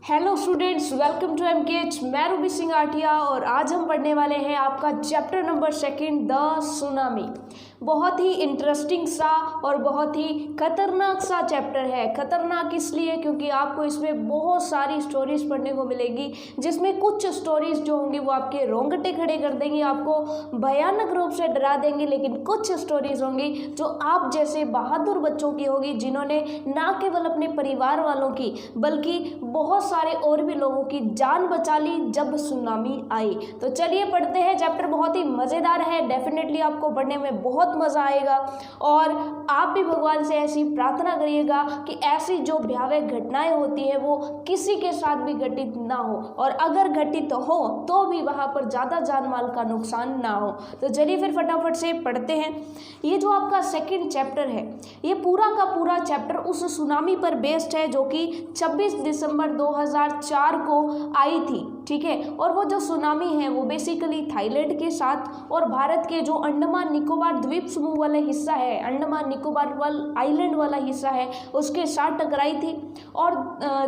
Hello students, welcome to MKH. मैं Ruby Singh Atiya और आज हम पढ़ने वाले हैं आपका चैप्टर नंबर 2 द सुनामी। बहुत ही इंटरेस्टिंग सा और बहुत ही खतरनाक सा चैप्टर है। खतरनाक इसलिए क्योंकि आपको इसमें बहुत सारी स्टोरीज पढ़ने को मिलेगी, जिसमें कुछ स्टोरीज जो होंगी वो आपके रोंगटे खड़े कर देंगी, आपको भयानक रूप से डरा देंगी। लेकिन कुछ स्टोरीज होंगी जो आप जैसे बहादुर बच्चों की होगी, जिन्होंने ना केवल अपने परिवार वालों की बल्कि बहुत सारे और भी लोगों की जान बचा ली जब सुनामी आई। तो चलिए पढ़ते हैं। चैप्टर बहुत ही मज़ेदार है, डेफिनेटली आपको पढ़ने में बहुत मज़ा आएगा और आप भी भगवान से ऐसी प्रार्थना करिएगा कि ऐसी जो भयावह घटनाएं होती है वो किसी के साथ भी घटित ना हो, और अगर घटित हो तो भी वहाँ पर ज़्यादा जान माल का नुकसान ना हो। तो चलिए फिर फटाफट से पढ़ते हैं। ये जो आपका सेकंड चैप्टर है, ये पूरा का पूरा चैप्टर उस सुनामी पर बेस्ड है जो कि 26 दिसंबर 2004 को आई थी, ठीक है। और वो जो सुनामी है वो बेसिकली थाईलैंड के साथ और भारत के जो अंडमान निकोबार द्वीप समूह वाला हिस्सा है, अंडमान निकोबार आइलैंड वाला हिस्सा है, उसके साथ टकराई थी और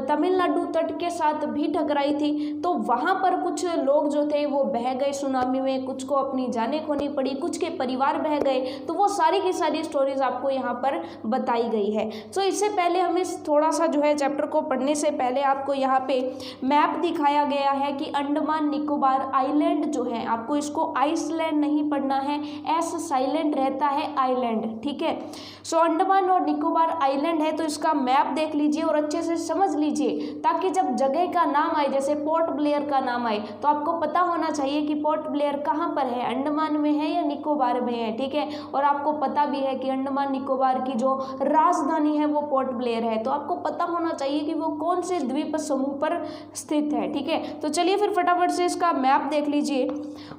तमिलनाडु तट के साथ भी टकराई थी। तो वहाँ पर कुछ लोग जो थे वो बह गए सुनामी में, कुछ को अपनी जानें खोनी पड़ी, कुछ के परिवार बह गए। तो वो सारी की सारी स्टोरीज आपको यहाँ पर बताई गई है। तो इससे पहले हमें थोड़ा सा जो है चैप्टर को पढ़ने से पहले आपको यहाँ पे मैप दिखाया गया है कि अंडमान निकोबार आइलैंड जो है, आपको इसको आइसलैंड नहीं पढ़ना है, एस साइलेंट रहता है आइलैंड, ठीक है। सो अंडमान और निकोबार आइलैंड है, तो इसका मैप देख लीजिए और अच्छे से समझ लीजिए, ताकि जब जगह का नाम आए, जैसे पोर्ट ब्लेयर का नाम आए, तो आपको पता होना चाहिए कि पोर्ट ब्लेयर कहाँ पर है, अंडमान में है या निकोबार में है, ठीक है। और आपको पता भी है कि अंडमान निकोबार की जो राजधानी है वो पोर्ट ब्लेयर है, तो आपको पता होना चाहिए कि वो कौन से द्वीप समूह पर स्थित है, ठीक है। तो चलिए फिर फटाफट से इसका मैप देख लीजिए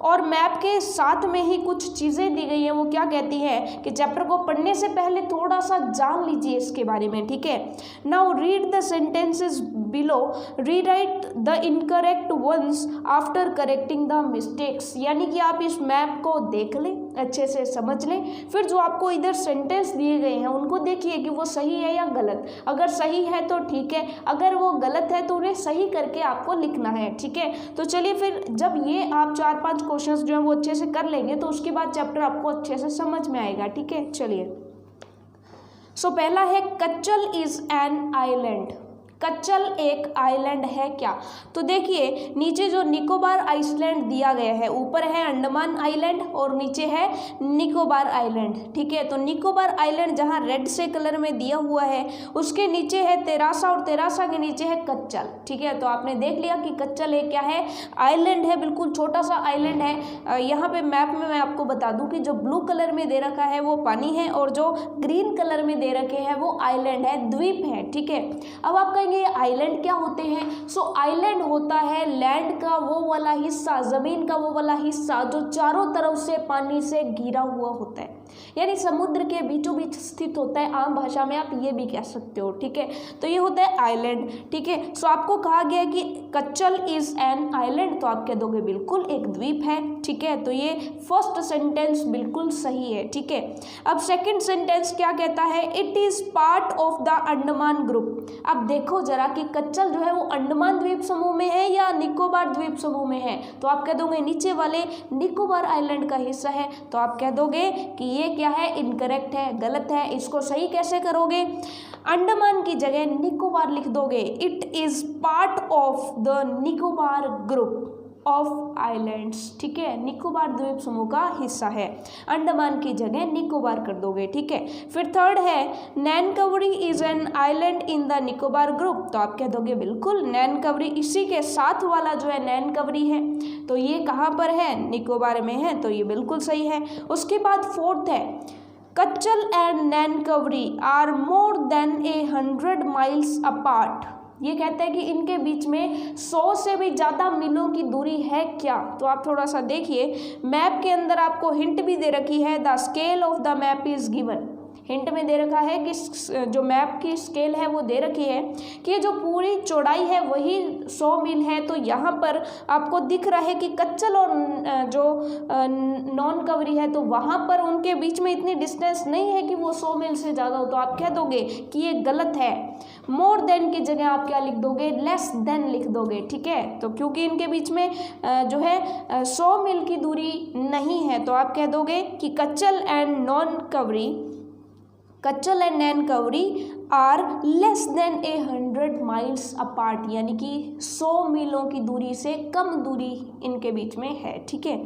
और मैप के साथ में ही कुछ चीज़ें दी गई हैं। वो क्या कहती है कि चैप्टर को पढ़ने से पहले थोड़ा सा जान लीजिए इसके बारे में, ठीक है। Now read the sentences below, rewrite the incorrect ones after correcting the mistakes. यानी कि आप इस मैप को देख लें, अच्छे से समझ लें, फिर जो आपको इधर सेंटेंस दिए गए हैं उनको देखिए कि वो सही है या गलत। अगर सही है तो ठीक है, अगर वो गलत है तो उन्हें सही करके आपको लिखना है, ठीक है। तो चलिए फिर जब ये आप 4-5 क्वेश्चंस जो है वो अच्छे से कर लेंगे तो उसके बाद चैप्टर आपको अच्छे से समझ में आएगा, ठीक है। चलिए सो पहला है Katchal is an island. Katchal एक आइलैंड है क्या? तो देखिए नीचे जो निकोबार आइलैंड दिया गया है, ऊपर है अंडमान आइलैंड और नीचे है निकोबार आइलैंड, ठीक है। तो निकोबार आइलैंड जहाँ रेड से कलर में दिया हुआ है उसके नीचे है तेरासा और तेरासा के नीचे है कच्चल, ठीक है। तो आपने देख लिया कि कच्चल एक क्या है, आइलैंड है, बिल्कुल छोटा सा आइलैंड है। यहाँ पे मैप में मैं आपको बता दूं कि जो ब्लू कलर में दे रखा है वो पानी है और जो ग्रीन कलर में दे रखे हैं वो आइलैंड है, द्वीप है, ठीक है। अब आप कहेंगे ये आइलैंड क्या होते हैं? सो आइलैंड होता है लैंड का वो वाला हिस्सा, जमीन का वो वाला हिस्सा जो चारों तरफ से पानी से घिरा हुआ होता है, यानी समुद्र के बीचों बीच स्थित होता है। आम भाषा में आप ये भी कह सकते हो, ठीक है। तो ये होता है आइलैंड, ठीक है। सो आपको कहा गया है कि कच्चल इज एन आइलैंड, तो आप कह दोगे बिल्कुल एक द्वीप है, ठीक है। तो ये फर्स्ट सेंटेंस बिल्कुल सही है, ठीक है। अब सेकंड सेंटेंस क्या कहता है? It is part of the Andaman group. अब देखो जरा कि कच्चल जो है वो अंडमान द्वीप समूह में है या निकोबार द्वीप समूह में है, तो आप कह दोगे नीचे वाले निकोबार आइलैंड का हिस्सा है, तो आप कह दोगे कि ये क्या है, इनकरेक्ट है, गलत है। इसको सही कैसे करोगे? अंडमान की जगह निकोबार लिख दोगे। It is part of the Nicobar group of islands, ठीक है। निकोबार द्वीप समूह का हिस्सा है, अंडमान की जगह निकोबार कर दोगे, ठीक है। फिर थर्ड है Nancowry is an island in the Nicobar group, तो आप कह दोगे बिल्कुल नैनकवरी इसी के साथ वाला जो है नैनकवरी है, तो ये कहाँ पर है, निकोबार में है, तो ये बिल्कुल सही है। उसके बाद फोर्थ है Katchal and Nancowry are more than 100 miles apart. ये कहते हैं कि इनके बीच में 100 से भी ज़्यादा मीलों की दूरी है क्या? तो आप थोड़ा सा देखिए, मैप के अंदर आपको हिंट भी दे रखी है, the scale of the map is given. Hint में दे रखा है कि जो मैप की स्केल है वो दे रखी है कि जो पूरी चौड़ाई है वही 100 मील है। तो यहाँ पर आपको दिख रहा है कि कच्चल और जो नॉन कवरी है तो वहाँ पर उनके बीच में इतनी डिस्टेंस नहीं है कि वो 100 मील से ज़्यादा हो, तो आप कह दोगे कि ये गलत है। मोर देन की जगह आप क्या लिख दोगे, लेस देन लिख दोगे, ठीक है। तो क्योंकि इनके बीच में जो है 100 मील की दूरी नहीं है, तो आप कह दोगे कि Katchal and Nancowry are less than 100 miles apart, यानी कि 100 मीलों की दूरी से कम दूरी इनके बीच में है, ठीक है।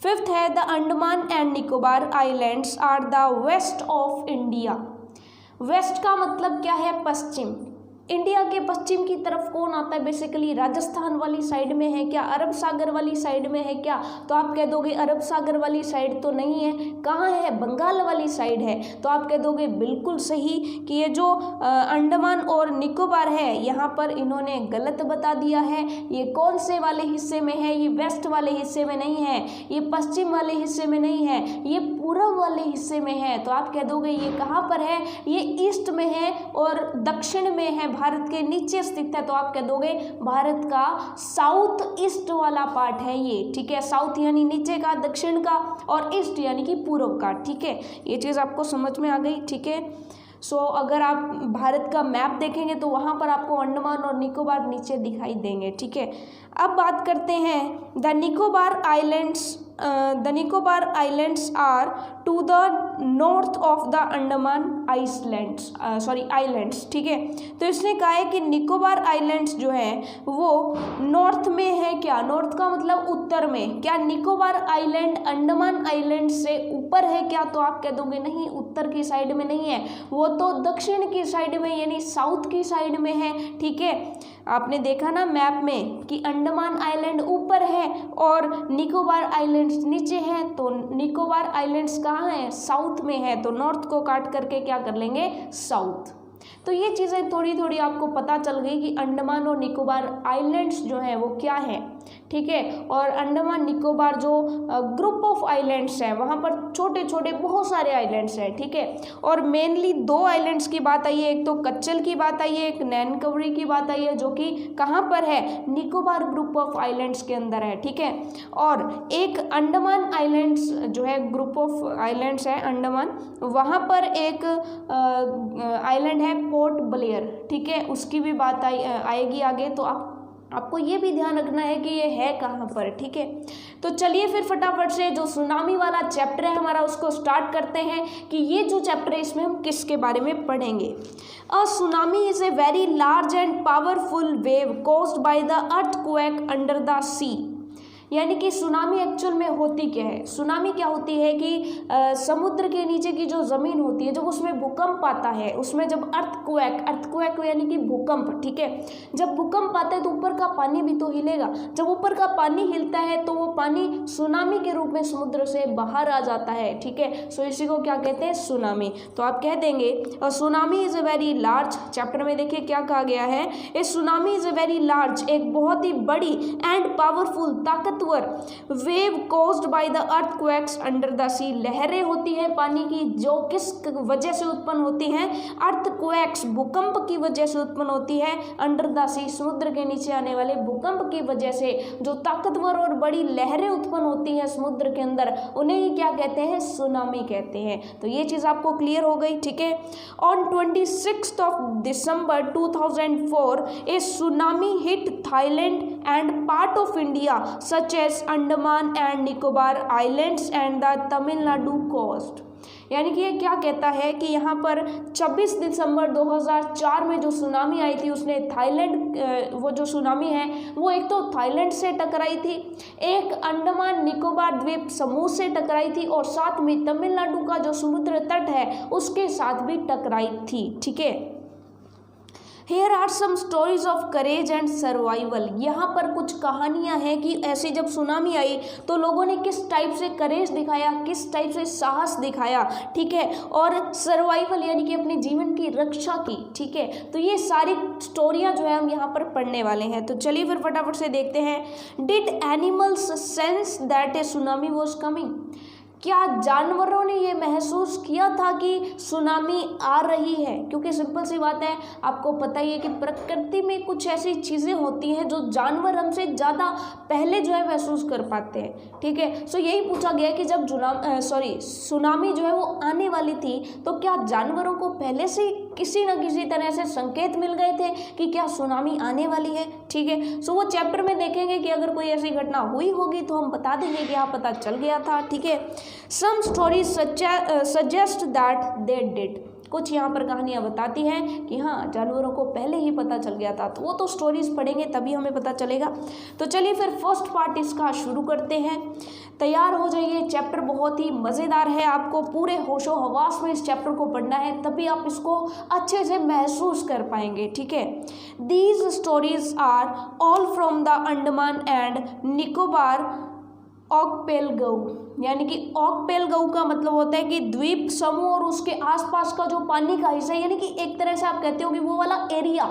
फिफ्थ है the Andaman and Nicobar islands are the west of India. West का मतलब क्या है, पश्चिम। इंडिया के पश्चिम की तरफ कौन आता है, बेसिकली राजस्थान वाली साइड में है क्या, अरब सागर वाली साइड में है क्या, तो आप कह दोगे अरब सागर वाली साइड तो नहीं है, कहाँ है, बंगाल वाली साइड है, तो आप कह दोगे बिल्कुल सही कि ये जो अंडमान और निकोबार है यहाँ पर इन्होंने गलत बता दिया है। ये कौन से वाले हिस्से में है, ये वेस्ट वाले हिस्से में नहीं है, ये पश्चिम वाले हिस्से में नहीं है, ये पूर्व वाले हिस्से में है, तो आप कह दोगे ये कहाँ पर है, ये ईस्ट में है और दक्षिण में है, भारत के नीचे स्थित है, तो आप कह दोगे भारत का साउथ ईस्ट वाला पार्ट है ये, ठीक है। साउथ यानी नीचे का, दक्षिण का, और ईस्ट यानी कि पूर्व का, ठीक है। ये चीज़ आपको समझ में आ गई, ठीक है। सो अगर आप भारत का मैप देखेंगे तो वहाँ पर आपको अंडमान और निकोबार नीचे दिखाई देंगे, ठीक है। अब बात करते हैं the Nicobar islands are to the north of the Andaman islands, ठीक है। तो इसने कहा है कि निकोबार आइलैंड्स जो है वो नॉर्थ में है क्या, नॉर्थ का मतलब उत्तर में, क्या निकोबार आइलैंड अंडमान आइलैंड से ऊपर है क्या, तो आप कह दोगे नहीं, उत्तर की साइड में नहीं है, वो तो दक्षिण की साइड में यानी साउथ की साइड में है, ठीक है। आपने देखा ना मैप में कि अंडमान आइलैंड ऊपर है और निकोबार आइलैंड्स नीचे है, तो निकोबार आइलैंड्स कहाँ है, साउथ में है, तो नॉर्थ को काट करके क्या कर लेंगे, साउथ। तो ये चीज़ें थोड़ी थोड़ी आपको पता चल गई कि अंडमान और निकोबार आइलैंड्स जो है वो क्या है, ठीक है। और अंडमान निकोबार जो ग्रुप ऑफ आइलैंड्स हैं वहाँ पर छोटे छोटे बहुत सारे आइलैंड्स हैं, ठीक है। और मेनली 2 आइलैंड्स की बात आई है, एक तो कच्चल की बात आई है, एक नैन कवरी की बात आई है, जो कि कहाँ पर है, निकोबार ग्रुप ऑफ आइलैंड्स के अंदर है, ठीक है। और एक अंडमान आइलैंड्स जो है ग्रुप ऑफ आइलैंड्स है अंडमान, वहाँ पर एक आइलैंड है पोर्ट ब्लेयर, ठीक है, उसकी भी बात आएगी आगे, तो आपको ये भी ध्यान रखना है कि ये है कहाँ पर, ठीक है। तो चलिए फिर फटाफट से जो सुनामी वाला चैप्टर है हमारा उसको स्टार्ट करते हैं कि ये जो चैप्टर है इसमें हम किसके बारे में पढ़ेंगे। A tsunami is a very large and powerful wave caused by the earthquake under the sea. यानी कि सुनामी एक्चुअल में होती क्या है, सुनामी क्या होती है कि समुद्र के नीचे की जो ज़मीन होती है जब उसमें भूकंप आता है, उसमें जब अर्थक्वेक यानी कि भूकंप, ठीक है, जब भूकंप आता है तो ऊपर का पानी भी तो हिलेगा, जब ऊपर का पानी हिलता है तो वो पानी सुनामी के रूप में समुद्र से बाहर आ जाता है, ठीक है। सो इसी को क्या कहते हैं, सुनामी। तो आप कह देंगे और tsunami is a very large, chapter में देखिए क्या कहा गया है, a tsunami is a very large, एक बहुत ही बड़ी एंड पावरफुल ताकत wave caused by the earthquakes under the sea. लहरें होती हैं पानी की जो किस वजह से उत्पन्न होती हैं, अर्थक्वेक्स भूकंप की वजह से उत्पन्न होती है, अंडर द सी समुद्र के नीचे आने वाले भूकंप की वजह से जो ताकतवर और बड़ी लहरें उत्पन्न होती हैं समुद्र के अंदर, उन्हें ही क्या कहते हैं, सुनामी कहते हैं। तो ये चीज़ आपको क्लियर हो गई, ठीक है। On 26 December 2004 a tsunami hit Thailand and part of India such as Andaman and Nicobar islands and the Tamil Nadu coast. यानी कि ये क्या कहता है कि यहाँ पर 26 दिसंबर 2004 में जो सुनामी आई थी उसने थाईलैंड, वो जो सुनामी है वो एक तो थाईलैंड से टकराई थी, एक अंडमान निकोबार द्वीप समूह से टकराई थी और साथ में तमिलनाडु का जो समुद्र तट है उसके साथ भी टकराई थी, ठीक है। Here are some stories of courage and survival। यहाँ पर कुछ कहानियाँ हैं कि ऐसे जब सुनामी आई तो लोगों ने किस टाइप से करेज दिखाया, किस टाइप से साहस दिखाया, ठीक है, और सर्वाइवल यानी कि अपने जीवन की रक्षा की, ठीक है। तो ये सारी स्टोरियाँ जो है हम यहाँ पर पढ़ने वाले हैं। तो चलिए फिर फटाफट से देखते हैं। Did animals sense that a tsunami was coming. क्या जानवरों ने ये महसूस किया था कि सुनामी आ रही है, क्योंकि सिंपल सी बात है, आपको पता ही है कि प्रकृति में कुछ ऐसी चीज़ें होती हैं जो जानवर हमसे ज़्यादा पहले जो है महसूस कर पाते हैं, ठीक है। सो यही पूछा गया कि जब सुनामी जो है वो आने वाली थी तो क्या जानवरों को पहले से किसी न किसी तरह से संकेत मिल गए थे कि क्या सुनामी आने वाली है। ठीक है, सो वो चैप्टर में देखेंगे कि अगर कोई ऐसी घटना हुई होगी तो हम बता देंगे कि हाँ पता चल गया था। ठीक है, some stories suggest that they did, कुछ यहाँ पर कहानियाँ बताती हैं कि हाँ जानवरों को पहले ही पता चल गया था। तो वो तो स्टोरीज पढ़ेंगे तभी हमें पता चलेगा। तो चलिए फिर फर्स्ट पार्ट इसका शुरू करते हैं। तैयार हो जाइए, चैप्टर बहुत ही मज़ेदार है, आपको पूरे होशो हवास में इस चैप्टर को पढ़ना है, तभी आप इसको अच्छे से महसूस कर पाएंगे। ठीक है, these stories are all from the Andaman and Nicobar archipelago, यानी कि आर्कपेलगो का मतलब होता है कि द्वीप समूह और उसके आसपास का जो पानी का हिस्सा, यानी कि एक तरह से आप कहते हो कि वो वाला एरिया,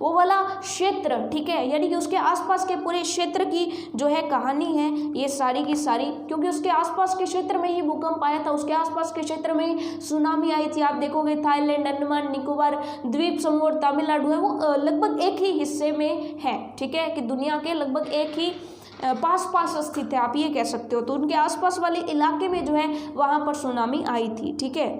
वो वाला क्षेत्र। ठीक है, यानी कि उसके आसपास के पूरे क्षेत्र की जो है कहानी है ये सारी की सारी, क्योंकि उसके आसपास के क्षेत्र में ही भूकंप आया था, उसके आसपास के क्षेत्र में ही सुनामी आई थी। आप देखोगे थाईलैंड, अंडमान निकोबार द्वीप समूह और तमिलनाडु है वो लगभग एक ही हिस्से में है। ठीक है, कि दुनिया के लगभग एक ही पास पास स्थित है, आप ये कह सकते हो। तो उनके आसपास वाले इलाके में जो है वहाँ पर सुनामी आई थी। ठीक है,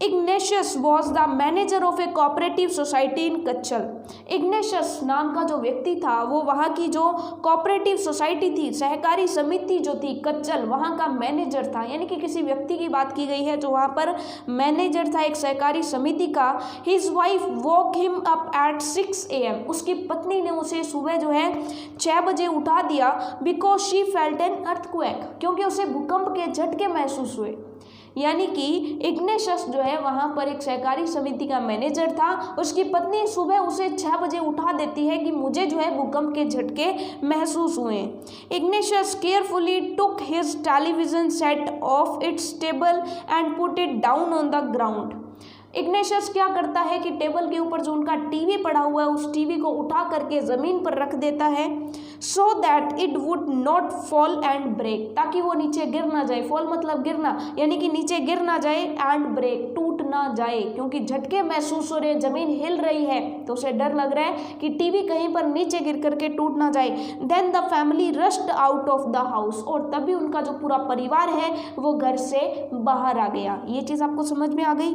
Ignatius was the manager of a cooperative society in Katchal. Ignatius नाम का जो व्यक्ति था वो वहाँ की जो कोऑपरेटिव सोसाइटी थी, सहकारी समिति जो थी कच्छल, वहाँ का मैनेजर था। यानी कि किसी व्यक्ति की बात की गई है जो वहाँ पर मैनेजर था एक सहकारी समिति का। His wife woke him up at 6 AM, उसकी पत्नी ने उसे सुबह जो है 6 बजे उठा दिया। Because she felt an earthquake, क्योंकि उसे भूकंप के झटके महसूस हुए। यानी कि इग्नेशियस जो है वहाँ पर एक सहकारी समिति का मैनेजर था, उसकी पत्नी सुबह उसे 6 बजे उठा देती है कि मुझे जो है भूकंप के झटके महसूस हुए। Ignatius carefully took his television set of its table and put it down on the ground. Ignatius क्या करता है कि टेबल के ऊपर जो उनका टीवी पड़ा हुआ है उस टीवी को उठा करके ज़मीन पर रख देता है, so that it would not fall and break, ताकि वो नीचे गिर ना जाए। फॉल मतलब गिरना, यानी कि नीचे गिर ना जाए, एंड ब्रेक टूट ना जाए, क्योंकि झटके महसूस हो रहे हैं, ज़मीन हिल रही है तो उसे डर लग रहा है कि टीवी कहीं पर नीचे गिर करके टूट ना जाए। Then the family rushed out of the house, और तभी उनका जो पूरा परिवार है वो घर से बाहर आ गया। ये चीज़ आपको समझ में आ गई।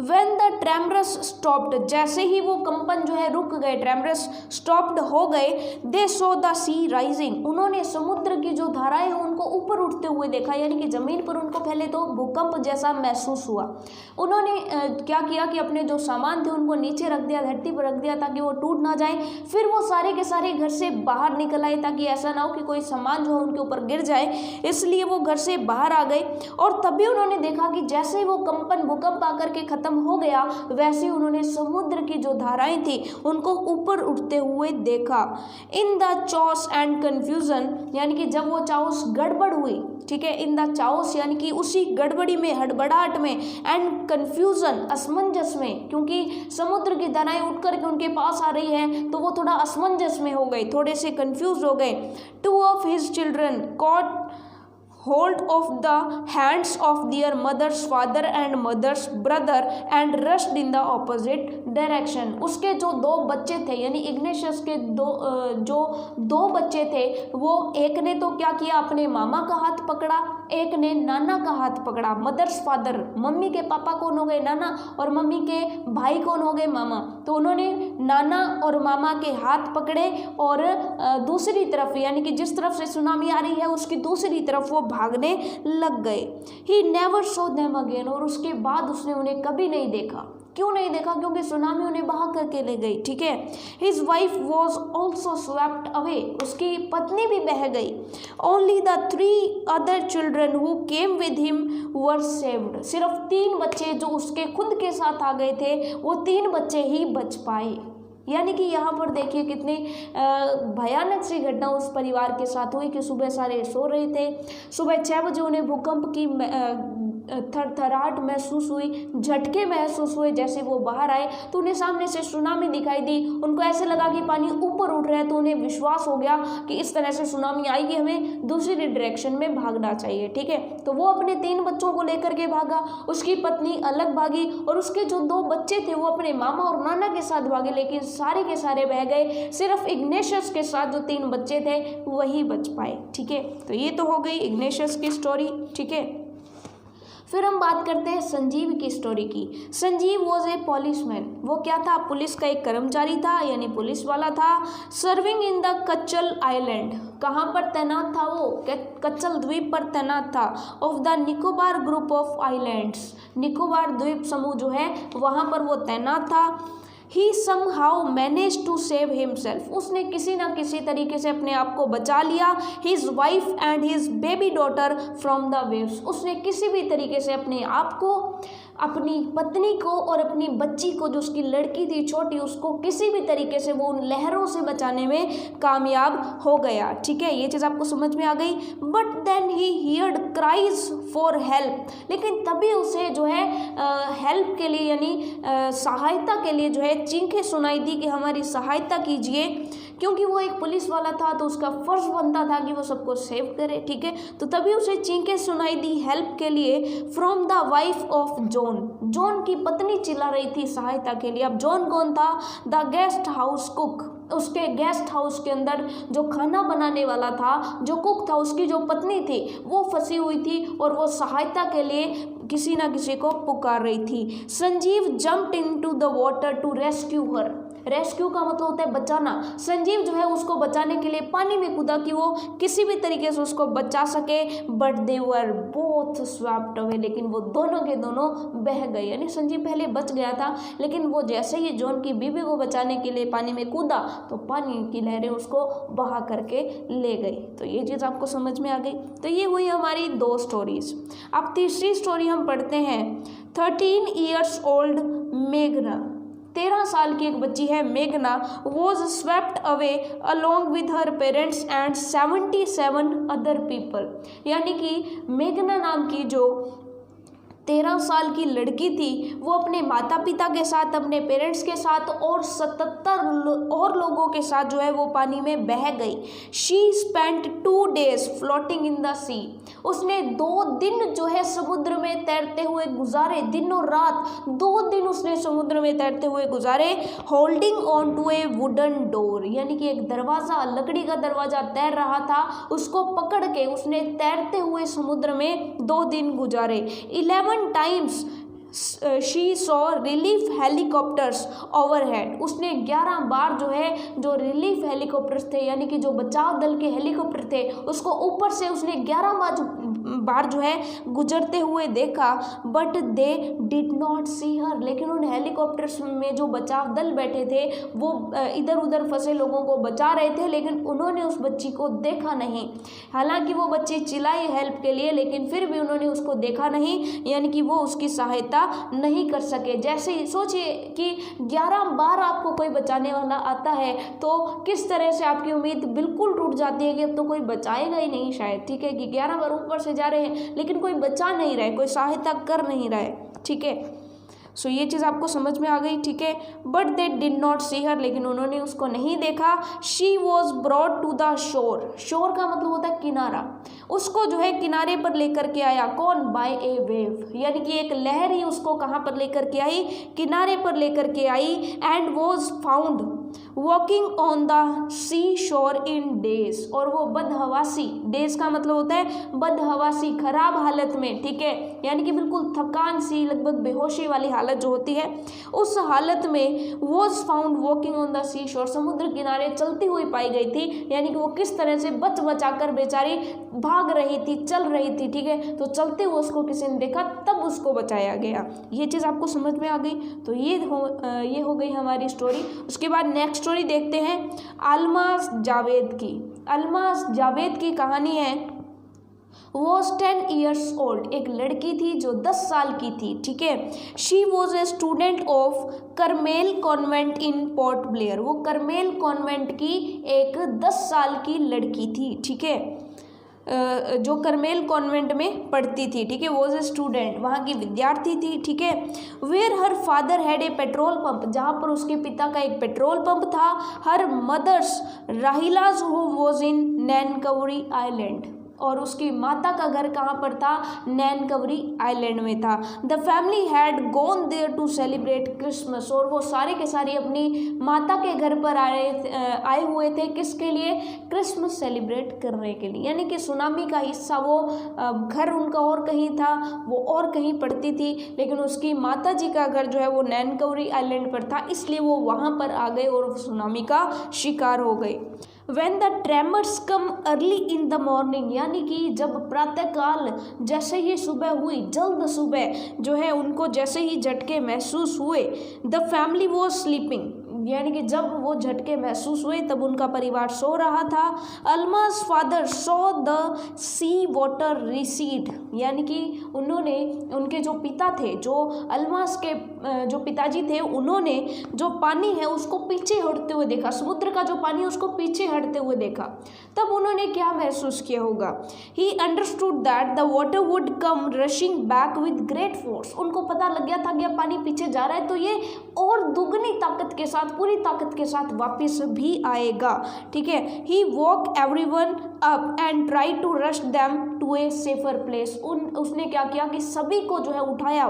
When the tremors stopped, जैसे ही वो कंपन जो है रुक गए, ट्रेमरस स्टॉप्ड हो गए, they saw the sea rising, उन्होंने समुद्र की जो धाराएं हैं उनको ऊपर उठते हुए देखा। यानी कि ज़मीन पर उनको पहले तो भूकंप जैसा महसूस हुआ। उन्होंने क्या किया कि अपने जो सामान थे उनको नीचे रख दिया, धरती पर रख दिया ताकि वो टूट ना जाए। फिर वो सारे के सारे घर से बाहर निकल आए ताकि ऐसा ना हो कि कोई सामान जो है उनके ऊपर गिर जाए, इसलिए वो घर से बाहर आ गए। और तभी उन्होंने देखा कि जैसे ही वो कंपन भूकंप आकर के खत्म हो गया, वैसे उन्होंने समुद्र की जो धाराएं थी उनको ऊपर उठते हुए देखा। इन द चॉस एंड कंफ्यूजन, यानी कि जब वो चाउस गड़बड़ हुई, ठीक है, इन द चाउस यानी कि उसी गड़बड़ी में, हड़बड़ाहट में, एंड कंफ्यूजन असमंजस में, क्योंकि समुद्र की धाराएं उठ करके उनके पास आ रही हैं तो वो थोड़ा असमंजस में हो गए, थोड़े से कंफ्यूज हो गए। 2 of his children caught hold of the hands of their mother's father and mother's brother and rushed in the opposite direction। उसके जो 2 बच्चे थे, यानी इग्नेशियस के दो बच्चे थे, वो एक ने तो क्या किया, अपने मामा का हाथ पकड़ा, एक ने नाना का हाथ पकड़ा। मदर्स फादर, मम्मी के पापा कौन हो गए, नाना, और मम्मी के भाई कौन हो गए, मामा। तो उन्होंने नाना और मामा के हाथ पकड़े और दूसरी तरफ, यानी कि जिस तरफ से सुनामी आ रही है उसकी दूसरी तरफ वो भागने लग गए। He never saw them again, और उसके बाद उसने उन्हें कभी नहीं देखा। क्यों नहीं देखा? क्योंकि सुनामी उन्हें बहा करके ले गई। ठीक है, his wife was also swept away, उसकी पत्नी भी बह गई। Only the 3 other children who came with him were saved, सिर्फ 3 बच्चे जो उसके खुद के साथ आ गए थे वो 3 बच्चे ही बच पाए। यानी कि यहाँ पर देखिए कितनी भयानक सी घटना उस परिवार के साथ हुई कि सुबह सारे सो रहे थे, सुबह 6 बजे उन्हें भूकंप की थरथराहट महसूस हुई, झटके महसूस हुए। जैसे वो बाहर आए तो उन्हें सामने से सुनामी दिखाई दी, उनको ऐसे लगा कि पानी ऊपर उठ रहा है, तो उन्हें विश्वास हो गया कि इस तरह से सुनामी आएगी, हमें दूसरी डायरेक्शन में भागना चाहिए। ठीक है, तो वो अपने 3 बच्चों को लेकर के भागा, उसकी पत्नी अलग भागी और उसके जो 2 बच्चे थे वो अपने मामा और नाना के साथ भागे, लेकिन सारे के सारे बह गए। सिर्फ इग्नेशियस के साथ जो 3 बच्चे थे वही बच पाए। ठीक है, तो ये तो हो गई इग्नेशियस की स्टोरी। ठीक है, फिर हम बात करते हैं संजीव की स्टोरी की। संजीव वॉज ए पॉलिसमैन, वो क्या था, पुलिस का एक कर्मचारी था, यानी पुलिस वाला था। Serving in the Katchal island, कहाँ पर तैनात था वो, कच्चल द्वीप पर तैनात था। Of the Nicobar group of islands, Nicobar द्वीप समूह जो है वहाँ पर वो तैनात था। ही somehow managed to save himself, उसने किसी ना किसी तरीके से अपने आप को बचा लिया। his wife and his baby daughter from the waves, उसने किसी भी तरीके से अपने आप को, अपनी पत्नी को और अपनी बच्ची को, जो उसकी लड़की थी छोटी, उसको किसी भी तरीके से वो उन लहरों से बचाने में कामयाब हो गया। ठीक है, ये चीज़ आपको समझ में आ गई। But then he heard cries for help, लेकिन तभी उसे जो है हेल्प के लिए, यानी सहायता के लिए जो है चीखें सुनाई दी कि हमारी सहायता कीजिए, क्योंकि वो एक पुलिस वाला था तो उसका फर्ज बनता था कि वो सबको सेव करे। ठीक है, तो तभी उसे चीखें सुनाई दी हेल्प के लिए from the wife of John, John की पत्नी चिल्ला रही थी सहायता के लिए। अब जॉन कौन था, द गेस्ट हाउस कुक, उसके गेस्ट हाउस के अंदर जो खाना बनाने वाला था, जो कुक था, उसकी जो पत्नी थी वो फंसी हुई थी और वो सहायता के लिए किसी ना किसी को पुकार रही थी। Sanjeev jumped into the water to rescue her, rescue का मतलब होता है बचाना। संजीव जो है उसको बचाने के लिए पानी में कूदा कि वो किसी भी तरीके से उसको बचा सके। But they were both swept away, लेकिन वो दोनों के दोनों बह गए। यानी संजीव पहले बच गया था, लेकिन वो जैसे ही जॉन की बीवी को बचाने के लिए पानी में कूदा तो पानी की लहरें उसको बहा करके ले गई। तो ये चीज़ आपको समझ में आ गई। तो ये हुई हमारी 2 स्टोरीज। अब तीसरी स्टोरी हम पढ़ते हैं। 13 years old मेघना, 13 साल की एक बच्ची है मेघना, was swept away along with her parents and 77 other people. यानी कि मेघना नाम की जो 13 साल की लड़की थी वो अपने माता पिता के साथ, अपने पेरेंट्स के साथ और 77 और लोगों के साथ जो है वो पानी में बह गई। She spent 2 days floating in the sea, उसने 2 दिन जो है समुद्र में तैरते हुए गुजारे, दिन और रात 2 दिन उसने समुद्र में तैरते हुए गुजारे। Holding on to a wooden door, यानी कि एक दरवाज़ा, लकड़ी का दरवाज़ा तैर रहा था, उसको पकड़ के उसने तैरते हुए समुद्र में 2 दिन गुजारे। 11 times she saw relief helicopters overhead, उसने 11 बार जो है जो रिलीफ हेलीकॉप्टर्स थे, यानी कि जो बचाव दल के हेलीकॉप्टर थे, उसको ऊपर से उसने 11 बार जो है गुजरते हुए देखा। But they did not see her, लेकिन उन हेलीकॉप्टर्स में जो बचाव दल बैठे थे वो इधर उधर फंसे लोगों को बचा रहे थे, लेकिन उन्होंने उस बच्ची को देखा नहीं। हालांकि वो बच्ची चिल्लाई हेल्प के लिए, लेकिन फिर भी उन्होंने उसको देखा नहीं, यानी कि वो उसकी सहायता नहीं कर सके। जैसे सोचिए कि 11 बार आपको कोई बचाने वाला आता है तो किस तरह से आपकी उम्मीद बिल्कुल टूट जाती है कि अब तो कोई बचाएगा ही नहीं शायद। ठीक है, कि 11 बार ऊपर से जा रहे हैं लेकिन कोई बचा नहीं रहा है, कोई सहायता कर नहीं रहा है। ठीक है, सो ये चीज़ आपको समझ में आ गई। ठीक है, but they did not see her, लेकिन उन्होंने उसको नहीं देखा। She was brought to the shore, shore का मतलब होता है किनारा, उसको जो है किनारे पर लेकर के आया। कौन, बाय ए वेव, यानी कि एक लहर ही उसको कहाँ पर लेकर के आई, किनारे पर लेकर के आई। And was found walking on the sea shore in days, और वो बदहवासी, डेज का मतलब होता है बदहवासी, खराब हालत में। ठीक है, यानी कि बिल्कुल थकान सी, लगभग बेहोशी वाली हालत जो होती है, उस हालत में was found walking on the sea shore, समुद्र किनारे चलती हुई पाई गई थी। यानी कि वो किस तरह से बच बचाकर बेचारी भाग रही थी, चल रही थी। ठीक है, तो चलते हुए उसको किसी ने देखा, तब उसको बचाया गया। ये चीज़ आपको समझ में आ गई। तो ये हो गई हमारी स्टोरी। उसके बाद नेक्स्ट स्टोरी देखते हैं अल्मास जावेद की। अल्मास जावेद की कहानी है। वॉज 10 years old, एक लड़की थी जो 10 साल की थी। ठीक है, she was a student of करमेल convent in port Blair, वो करमेल कॉन्वेंट की एक 10 साल की लड़की थी। ठीक है, जो करमेल कॉन्वेंट में पढ़ती थी। ठीक है, वॉज ए स्टूडेंट, वहाँ की विद्यार्थी थी। ठीक है, where her father had a petrol pump, जहाँ पर उसके पिता का एक पेट्रोल पंप था। हर मदर्स राहिलाज home was in Nancowry island, और उसकी माता का घर कहाँ पर था, नैनकवरी आइलैंड में था। The family had gone there to celebrate Christmas, और वो सारे के सारे अपनी माता के घर पर आए हुए थे, किसके लिए, क्रिसमस सेलिब्रेट करने के लिए। यानी कि सुनामी का हिस्सा वो घर उनका और कहीं था, वो और कहीं पड़ती थी, लेकिन उसकी माता जी का घर जो है वो नैनकवरी आइलैंड पर था, इसलिए वो वहाँ पर आ गए और सुनामी का शिकार हो गए। When the tremors come early in the morning, यानी कि जब प्रातःकाल जैसे ही सुबह हुई, जल्द सुबह जो है उनको जैसे ही झटके महसूस हुए, the family was sleeping, यानी कि जब वो झटके महसूस हुए तब उनका परिवार सो रहा था। Almas father saw the sea water recede, यानी कि उन्होंने, उनके जो पिता थे, जो अल्मास के जो पिताजी थे, उन्होंने जो पानी है उसको पीछे हटते हुए देखा, समुद्र का जो पानी है उसको पीछे हटते हुए देखा। तब उन्होंने क्या महसूस किया होगा, he understood that the water would come rushing back with great force, उनको पता लग गया था कि अब पानी पीछे जा रहा है तो ये और दुगनी ताकत के साथ, पूरी ताकत के साथ वापस भी आएगा। ठीक है, he woke everyone up and try to rush them to a safer place, उसने क्या किया कि सभी को जो है उठाया।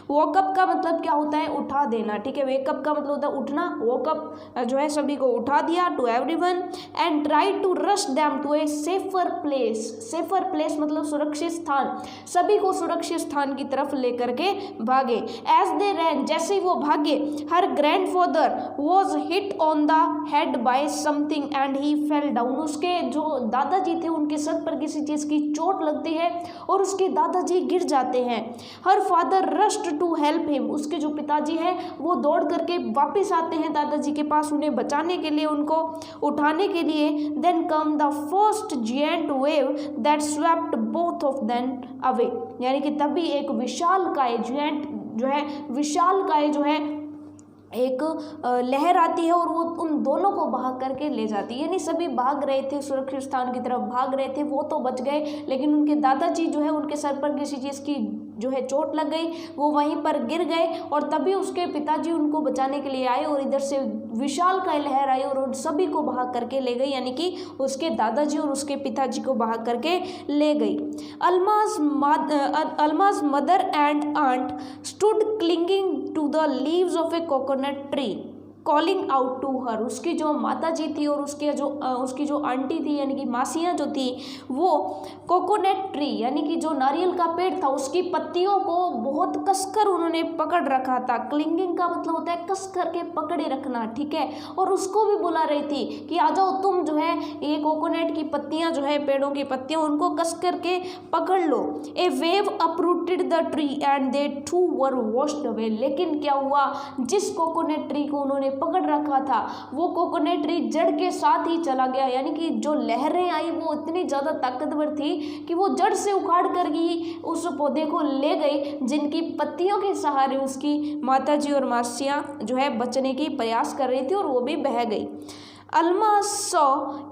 वॉकअप का मतलब क्या होता है, उठा देना। ठीक है, वेकअप का मतलब होता है उठना, वॉकअप जो है सभी को उठा दिया, to everyone, and try to rush them to a safer place. Safer place मतलब सुरक्षित स्थान, सभी को सुरक्षित स्थान की तरफ लेकर के भागे। एज दे रैन, जैसे ही वो भागे, her grandfather was hit on the head by something and he fell down, उसके जो दादाजी थे उनके सर पर किसी चीज़ की चोट लगती है और उसके दादाजी गिर जाते हैं। Her father rushed to help him, उसके जो पिताजी हैं वो दौड़ करके वापस आते हैं दादाजी के पास उन्हें बचाने के लिए, उनको उठाने के लिए। Then came the first giant wave that swept both of them away, यानी कि तभी एक विशालकाय जिएंट जो है, विशालकाय जो है एक लहर आती है और वो उन दोनों को भाग करके ले जाती है। यानी सभी भाग रहे थे, सुरक्षित स्थान की तरफ भाग रहे थे, वो तो बच गए, लेकिन उनके दादाजी जो है उनके सर पर किसी चीज़ की जो है चोट लग गई, वो वहीं पर गिर गए और तभी उसके पिताजी उनको बचाने के लिए आए और इधर से विशाल का लहर आई और उन सभी को भाग करके ले गई, यानी कि उसके दादाजी और उसके पिताजी को भाग करके ले गई। Almas mother and aunt stood clinging to the leaves of a coconut tree calling out to her, उसकी जो माता जी थी और उसकी जो आंटी थी यानी कि मासियाँ जो थी, वो कोकोनट ट्री यानी कि जो नारियल का पेड़ था उसकी पत्तियों को बहुत कसकर उन्होंने पकड़ रखा था। क्लिंगिंग का मतलब होता है कस करके पकड़े रखना, ठीक है, और उसको भी बुला रही थी कि आ जाओ तुम जो है ये कोकोनट की पत्तियाँ जो है पेड़ों की पत्तियाँ उनको कस करके पकड़ लो। A wave uprooted the tree and they too were washed away, लेकिन क्या हुआ, जिस कोकोनट ट्री को उन्होंने पकड़ रखा था वो कोकोनट ट्री जड़ के साथ ही चला गया, यानी कि जो लहरें आई वो इतनी ज़्यादा ताकतवर थी कि वो जड़ से उखाड़ कर ही उस पौधे को ले गई, जिनकी पत्तियों के सहारे उसकी माताजी और मासियाँ जो है बचने की प्रयास कर रही थी और वो भी बह गई। Alma saw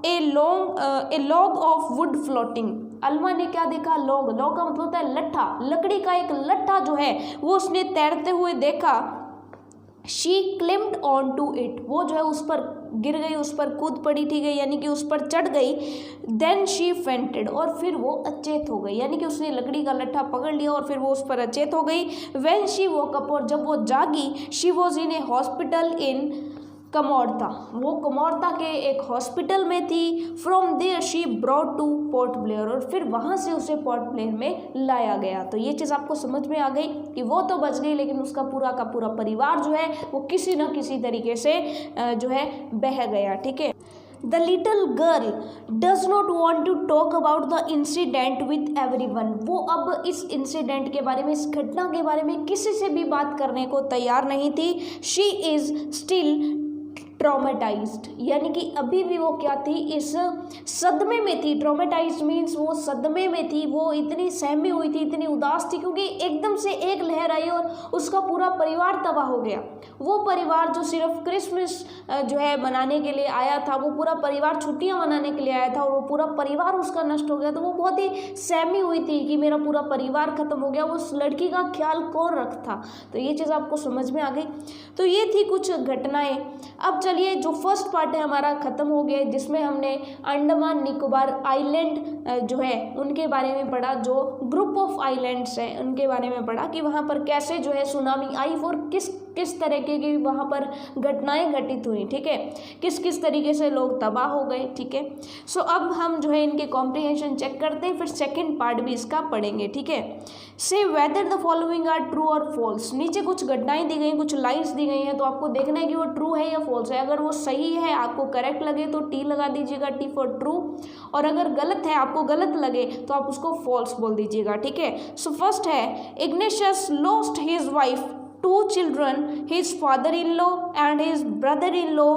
a log of wood floating, Alma ने क्या देखा, लॉग का मतलब होता है लट्ठा, लकड़ी का एक लट्ठा जो है वो उसने तैरते हुए देखा। शी क्लिम्ड ऑन टू इट, वो जो है उस पर गिर गई, उस पर कूद पड़ी, ठीक है, यानी कि उस पर चढ़ गई। देन शी फेंटेड, और फिर वो अचेत हो गई, यानी कि उसने लकड़ी का लट्ठा पकड़ लिया और फिर वो उस पर अचेत हो गई। व्हेन शी वोक अप, और जब वो जागी, she was in a hospital in Kamorta, वो कमोर्ता के एक हॉस्पिटल में थी। From there she brought to Port Blair, और फिर वहाँ से उसे पोर्ट ब्लेयर में लाया गया। तो ये चीज़ आपको समझ में आ गई कि वो तो बच गई लेकिन उसका पूरा का पूरा परिवार जो है वो किसी न किसी तरीके से जो है बह गया, ठीक है। The little girl does not want to talk about the incident with everyone, वो अब इस इंसिडेंट के बारे में, इस घटना के बारे में किसी से भी बात करने को तैयार नहीं थी। She is still ट्रॉमेटाइज्ड, यानी कि अभी भी वो क्या थी, इस सदमे में थी। ट्रॉमेटाइज्ड मीन्स वो सदमे में थी, वो इतनी सहमी हुई थी, इतनी उदास थी क्योंकि एकदम से एक लहर आई और उसका पूरा परिवार तबाह हो गया, वो परिवार जो सिर्फ क्रिसमस जो है मनाने के लिए आया था, वो पूरा परिवार छुट्टियां मनाने के लिए आया था और वो पूरा परिवार उसका नष्ट हो गया, तो वो बहुत ही सहमी हुई थी कि मेरा पूरा परिवार खत्म हो गया, उस लड़की का ख्याल कौन रखता। तो ये चीज़ आपको समझ में आ गई। तो ये थी कुछ घटनाएं। अब चलिए जो फर्स्ट पार्ट है हमारा ख़त्म हो गया, जिसमें हमने अंडमान निकोबार आइलैंड जो है उनके बारे में पढ़ा, जो ग्रुप ऑफ आइलैंड्स हैं उनके बारे में पढ़ा कि वहाँ पर कैसे जो है सुनामी आई और किस किस तरीके की वहाँ पर घटनाएं घटित हुई, ठीक है, किस किस तरीके से लोग तबाह हो गए, ठीक है। सो अब हम जो है इनके कॉम्प्रिहेंशन चेक करते हैं, फिर सेकंड पार्ट भी इसका पढ़ेंगे, ठीक है। Say whether the following are true और फॉल्स। नीचे कुछ घटनाएं दी गई, कुछ लाइन्स दी गई हैं, तो आपको देखना है कि वो ट्रू है या फॉल्स है। अगर वो सही है, आपको करेक्ट लगे तो टी लगा दीजिएगा, टी फॉर ट्रू, और अगर गलत है, आपको गलत लगे तो आप उसको फॉल्स बोल दीजिएगा, ठीक है। सो फर्स्ट है, Ignatius lost his wife, 2 children, his father-in-law and his brother-in-law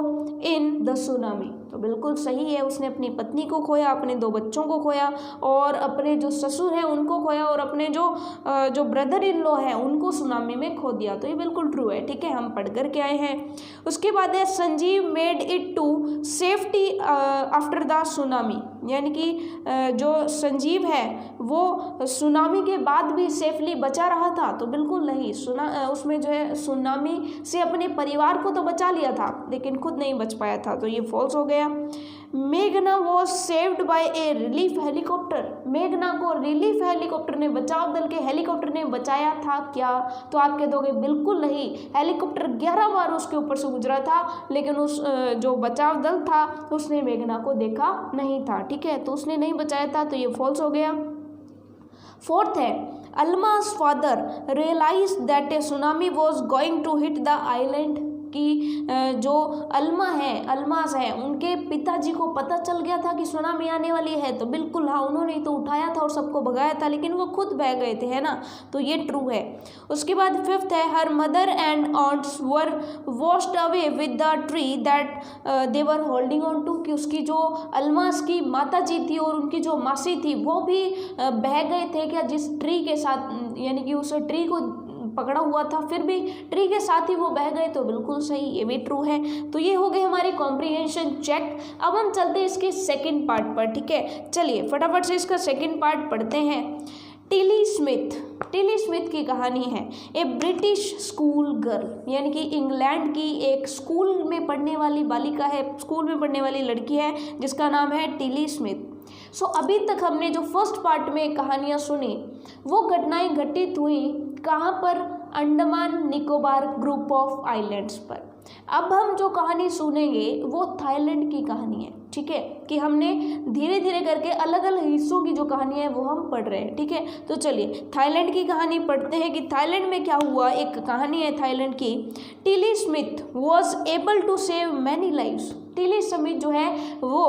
in the tsunami। तो बिल्कुल सही है, उसने अपनी पत्नी को खोया, अपने 2 बच्चों को खोया और अपने जो ससुर हैं उनको खोया और अपने जो ब्रदर इन लॉ है उनको सुनामी में खो दिया। तो ये बिल्कुल ट्रू है, ठीक है, हम पढ़ कर के आए हैं। उसके बाद है Sanjeev made it to safety after the tsunami, यानी कि जो संजीव है वो सुनामी के बाद भी सेफली बचा रहा था। तो बिल्कुल नहीं, उसमें जो है सुनामी से अपने परिवार को तो बचा लिया था लेकिन खुद नहीं बच पाया था, तो ये फॉल्स हो गया। मेघना was saved by A relief helicopter. मेघना को रिलीफ हेलीकॉप्टर ने, बचाव दल के हेलीकॉप्टर ने बचाया था क्या? तो आप कह दोगे बिल्कुल नहीं, हेलीकॉप्टर 11 बार उसके ऊपर से गुजरा था लेकिन उस जो बचाव दल था उसने मेघना को देखा नहीं था, ठीक है, तो उसने नहीं बचाया था, तो ये फॉल्स हो गया। फोर्थ है, Almas father realise that a tsunami was going to hit the island, कि जो अल्मास है उनके पिताजी को पता चल गया था कि सुनामी आने वाली है। तो बिल्कुल हाँ, उन्होंने तो उठाया था और सबको भगाया था लेकिन वो खुद बह गए थे, है ना, तो ये ट्रू है। उसके बाद फिफ्थ है, her mother and aunts were washed away with the tree that they were holding on to, कि उसकी जो अल्मास की माता जी थी और उनकी जो मासी थी वो भी बह गए थे क्या, जिस ट्री के साथ, यानी कि उस ट्री को पकड़ा हुआ था फिर भी ट्री के साथ ही वो बह गए। तो बिल्कुल सही, ये भी ट्रू है। तो ये हो गए हमारे कॉम्प्रिहेंशन चेक। अब हम चलते हैं इसके सेकंड पार्ट पर, ठीक है, चलिए फटाफट से इसका सेकंड पार्ट पढ़ते हैं। टिली स्मिथ की कहानी है। ए ब्रिटिश स्कूल गर्ल, यानी कि इंग्लैंड की एक स्कूल में पढ़ने वाली बालिका है, स्कूल में पढ़ने वाली लड़की है जिसका नाम है टिली स्मिथ। सो अभी तक हमने जो फर्स्ट पार्ट में कहानियाँ सुनी वो घटनाएं घटित हुई कहाँ पर? Andaman Nicobar group of islands पर। अब हम जो कहानी सुनेंगे वो थाईलैंड की कहानी है, ठीक है, कि हमने धीरे धीरे करके अलग अलग हिस्सों की जो कहानी है वो हम पढ़ रहे हैं, ठीक है। तो चलिए थाईलैंड की कहानी पढ़ते हैं कि थाईलैंड में क्या हुआ। एक कहानी है थाईलैंड की। Tilly Smith was able to save many lives. Tilly Smith जो है वो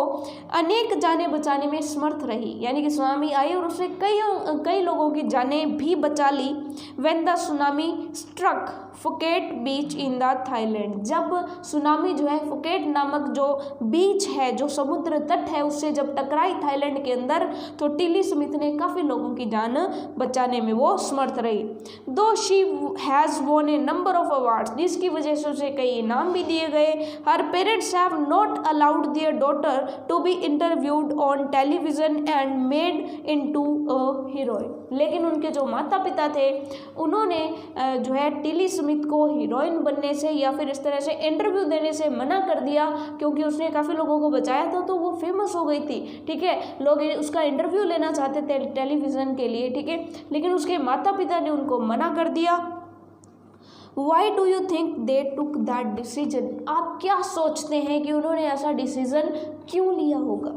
अनेक जानें बचाने में समर्थ रही, यानी कि सुनामी आई और उसने कई लोगों की जानें भी बचा ली। When the tsunami struck Phuket beach in the Thailand, जब सुनामी जो है फुकेट नामक जो बीच है, जो समुद्र तट है, उससे जब टकराई थाईलैंड के अंदर, तो टिली स्मिथ ने काफ़ी लोगों की जान बचाने में वो समर्थ रही। Though she has won a number of awards, जिसकी वजह से उसे कई इनाम भी दिए गए। Her parents have not allowed their daughter to be interviewed on television and made into a heroine, लेकिन उनके जो माता पिता थे उन्होंने जो है टिली स्मिथ को हीरोइन बनने से या फिर इस तरह से इंटरव्यू देने से मना कर दिया, क्योंकि उसने काफ़ी लोगों को बचाया था तो वो फेमस हो गई थी, ठीक है, लोग उसका इंटरव्यू लेना चाहते थे टेलीविज़न के लिए, ठीक है, लेकिन उसके माता पिता ने उनको मना कर दिया। Why do you think they took that decision, आप क्या सोचते हैं कि उन्होंने ऐसा डिसीजन क्यों लिया होगा?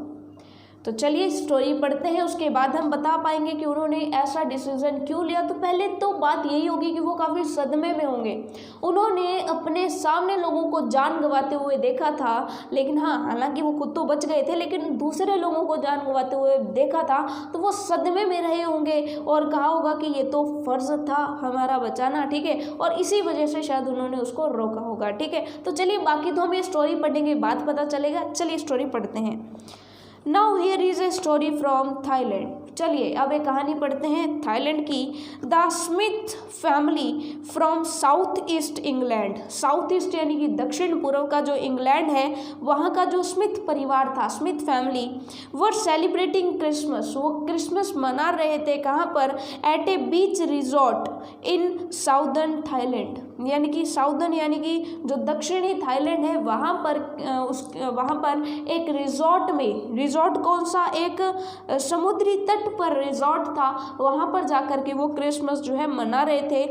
तो चलिए स्टोरी पढ़ते हैं, उसके बाद हम बता पाएंगे कि उन्होंने ऐसा डिसीजन क्यों लिया। तो पहले तो बात यही होगी कि वो काफ़ी सदमे में होंगे। उन्होंने अपने सामने लोगों को जान गंवाते हुए देखा था, लेकिन हाँ, हालांकि वो खुद तो बच गए थे लेकिन दूसरे लोगों को जान गंवाते हुए देखा था, तो वो सदमे में रहे होंगे और कहा होगा कि ये तो फ़र्ज़ था हमारा बचाना, ठीक है, और इसी वजह से शायद उन्होंने उसको रोका होगा, ठीक है। तो चलिए बाकी तो हमें स्टोरी पढ़ेंगे बाद पता चलेगा। चलिए स्टोरी पढ़ते हैं। Now here is a story from Thailand. चलिए अब एक कहानी पढ़ते हैं थाईलैंड की। The Smith family from south east England, south east यानी कि दक्षिण पूर्व का जो इंग्लैंड है वहाँ का जो स्मिथ परिवार था, Smith family, were celebrating Christmas, वो क्रिसमस मना रहे थे कहाँ पर, at a beach resort in southern Thailand, यानी कि साउदर्न यानी कि जो दक्षिणी थाईलैंड है वहाँ पर एक रिजॉर्ट में, रिजॉर्ट कौन सा, एक समुद्री तट पर रिजॉर्ट था, वहाँ पर जाकर के वो क्रिसमस जो है मना रहे थे।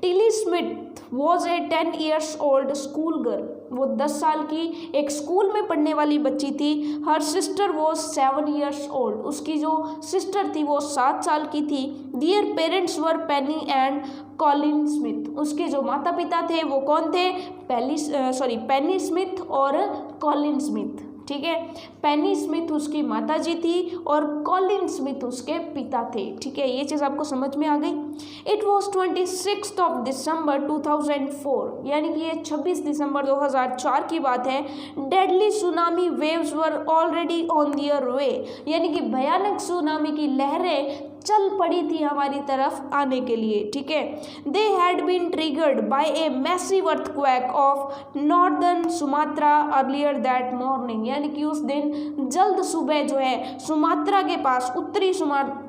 Tilly Smith was a 10 years old school girl, वो 10 साल की एक स्कूल में पढ़ने वाली बच्ची थी। Her sister was 7 years old, उसकी जो सिस्टर थी वो 7 साल की थी। Their parents were Penny and Colin Smith, उसके जो माता पिता थे वो कौन थे, पेनी स्मिथ और कॉलिन स्मिथ, ठीक है। पेनी स्मिथ उसकी माताजी थी और कॉलिन स्मिथ उसके पिता थे, ठीक है। ये चीज़ आपको समझ में आ गई। इट वॉज 26 दिसंबर 2004, यानी कि ये 26 दिसंबर 2004 की बात है। Deadly tsunami waves were already on their way, यानी कि भयानक सुनामी की लहरें चल पड़ी थी हमारी तरफ आने के लिए, ठीक है। They had been triggered by a massive earthquake off northern Sumatra earlier that morning, यानी कि उस दिन जल्द सुबह जो है सुमात्रा के पास, उत्तरी सुमात्रा,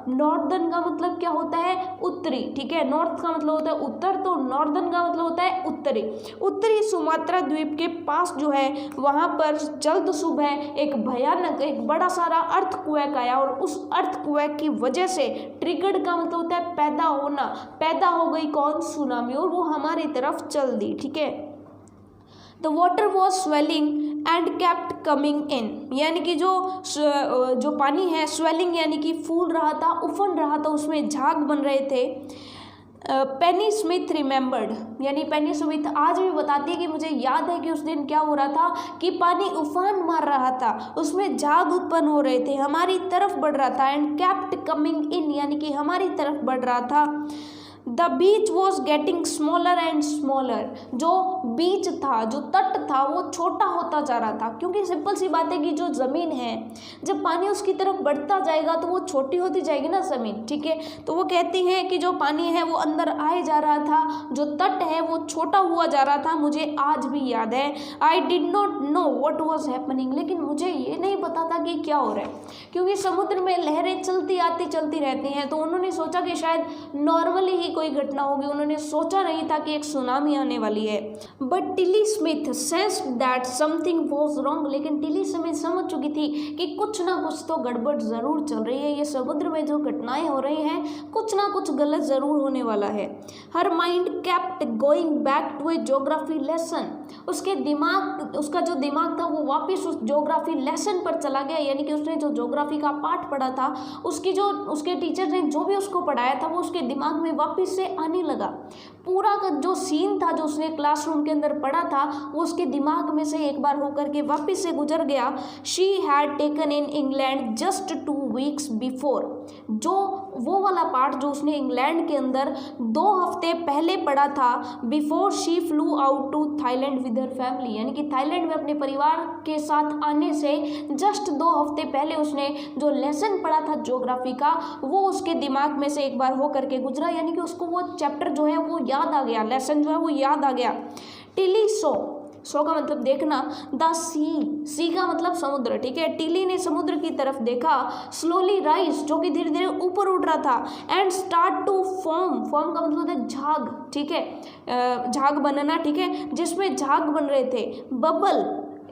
नॉर्दर्न का मतलब क्या होता है, उत्तरी, ठीक है। नॉर्थ का मतलब होता है उत्तर, तो नॉर्दर्न का मतलब होता है उत्तरी। उत्तरी सुमात्रा द्वीप के पास जो है वहाँ पर जल्द सुबह एक भयानक, एक बड़ा सारा अर्थक्वेक आया और उस अर्थक्वेक की वजह से, ट्रिगर्ड का मतलब होता है पैदा होना, पैदा हो गई कौन, सुनामी, और वो हमारी तरफ चल दी, ठीक है। The water was swelling and kept coming in, यानी कि जो पानी है, स्वेलिंग यानी कि फूल रहा था, उफन रहा था, उसमें झाग बन रहे थे। पेनी स्मिथ रिमेंबर्ड, यानी पेनी स्मिथ आज भी बताती है कि मुझे याद है कि उस दिन क्या हो रहा था कि पानी उफान मार रहा था, उसमें झाग उत्पन्न हो रहे थे, हमारी तरफ बढ़ रहा था। एंड केप्ट कमिंग इन, यानी कि हमारी तरफ बढ़ रहा था। The beach was getting smaller and smaller, जो बीच था, जो तट था, वो छोटा होता जा रहा था, क्योंकि सिंपल सी बात है कि जो ज़मीन है जब पानी उसकी तरफ बढ़ता जाएगा तो वो छोटी होती जाएगी ना ज़मीन, ठीक है। तो वो कहती हैं कि जो पानी है वो अंदर आए जा रहा था, जो तट है वो छोटा हुआ जा रहा था, मुझे आज भी याद है। I did not know what was happening, लेकिन मुझे ये नहीं पता था कि क्या हो रहा है, क्योंकि समुद्र में लहरें चलती आती चलती रहती हैं, तो उन्होंने सोचा कि शायद नॉर्मली ही कोई घटना होगी, उन्होंने सोचा नहीं था कि एक सुनामी आने वाली है। But Tilly Smith sensed that something was wrong, लेकिन टिली स्मिथ समझ चुकी थी कि कुछ ना कुछ तो गड़बड़ जरूर चल रही है, ये समुद्र में जो घटनाएं हो रही हैं कुछ ना कुछ गलत जरूर होने वाला है। Her mind kept going back to a geography lesson, उसके दिमाग, उसका जो दिमाग था वो वापस उस ज्योग्राफी लेसन पर चला गया, यानी कि उसने जो ज्योग्राफी का पाठ पढ़ा था, उसके टीचर ने जो भी उसको पढ़ाया था वो उसके दिमाग में वापस से आने लगा। पूरा का जो सीन था जो उसने क्लासरूम के अंदर पढ़ा था वो उसके दिमाग में से एक बार होकर के वापस से गुजर गया। She had taken in England just 2 weeks before, जो वो वाला पार्ट जो उसने इंग्लैंड के अंदर 2 हफ्ते पहले पढ़ा था, before she flew out to Thailand with her family, यानी कि थाईलैंड में अपने परिवार के साथ आने से जस्ट 2 हफ्ते पहले उसने जो लेसन पढ़ा था ज्योग्राफी का वो उसके दिमाग में से एक बार हो करके गुजरा, यानी कि उसको वो चैप्टर जो है वो याद आ गया, लेसन जो है वो याद आ गया। टिली सो का मतलब देखना, द सी का मतलब समुद्र, ठीक है। टिली ने समुद्र की तरफ देखा, स्लोली राइज जो कि धीरे धीरे ऊपर उठ रहा था, एंड स्टार्ट टू फॉर्म का मतलब होता है झाग, ठीक है, झाग बनना, ठीक है, जिसमें झाग बन रहे थे। बबल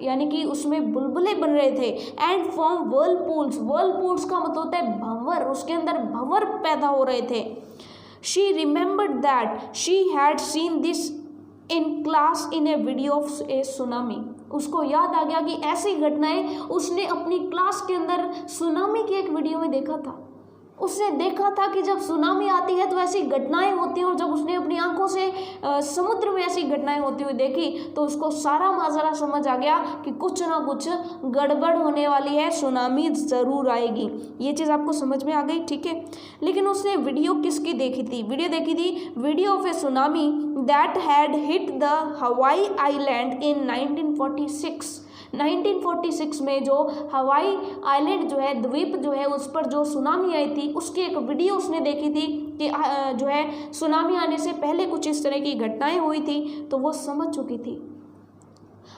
यानी कि उसमें बुलबुले बन रहे थे। एंड फॉर्म वर्लपूल्स का मतलब होता है भंवर, उसके अंदर भंवर पैदा हो रहे थे। She remembered that she had seen this in class in A video of A tsunami, उसको याद आ गया कि ऐसी घटनाएं उसने अपनी क्लास के अंदर सुनामी की एक वीडियो में देखा था। उसने देखा था कि जब सुनामी आती है तो ऐसी घटनाएं होती हैं, और जब उसने अपनी आंखों से समुद्र में ऐसी घटनाएं होती हुई देखी तो उसको सारा माजरा समझ आ गया कि कुछ ना कुछ गड़बड़ होने वाली है, सुनामी ज़रूर आएगी। ये चीज़ आपको समझ में आ गई, ठीक है। लेकिन उसने वीडियो किसकी देखी थी? Video of A tsunami that had hit the Hawaii island in 1946, 1946 में जो हवाई आइलैंड जो है, द्वीप जो है, उस पर जो सुनामी आई थी उसकी एक वीडियो उसने देखी थी कि जो है सुनामी आने से पहले कुछ इस तरह की घटनाएं हुई थी, तो वो समझ चुकी थी।